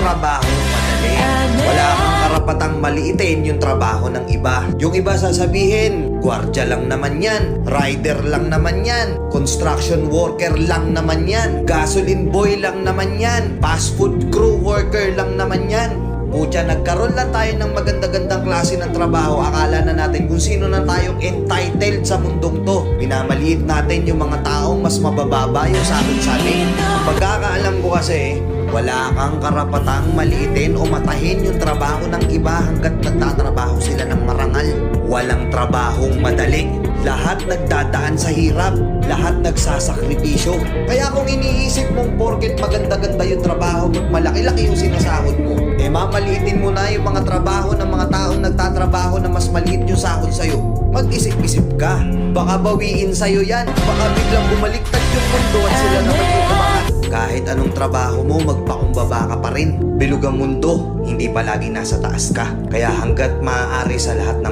trabaho madali. Wala kang karapatang maliitin yung trabaho ng iba. Yung iba sasabihin, gwardiya lang naman yan, rider lang naman yan, construction worker lang naman yan, gasoline boy lang naman yan, fast food crew worker lang naman yan. Pucha, nagkaroon lang tayo ng maganda-gandang klase ng trabaho. Akala na natin kung sino na tayong entitled sa mundong to. Minamaliit natin yung mga taong mas mabababa yung sahod sa atin. Pagkakaalam ko kasi, wala kang karapatang maliitin o matahin yung trabaho ng iba hanggat nagtatrabaho sila ng marangal. Walang trabahong madali. Lahat nagdadaan sa hirap. Lahat nagsasakripisyo. Kaya kung iniisip mong porket maganda-ganda yung trabaho mo't malaki-laki yung sinasahod mo, mamaliitin mo na yung mga trabaho ng mga taong nagtatrabaho na mas maliit yung sahod sa'yo. Mag-isip-isip ka. Baka bawiin sa'yo yan. Baka biglang bumaliktad yung mundo at sila naman yung kumakas. Kahit anong trabaho mo, magpakumbaba ka pa rin. Bilog ang mundo, hindi palagi nasa taas ka. Kaya hanggat maaari sa lahat ng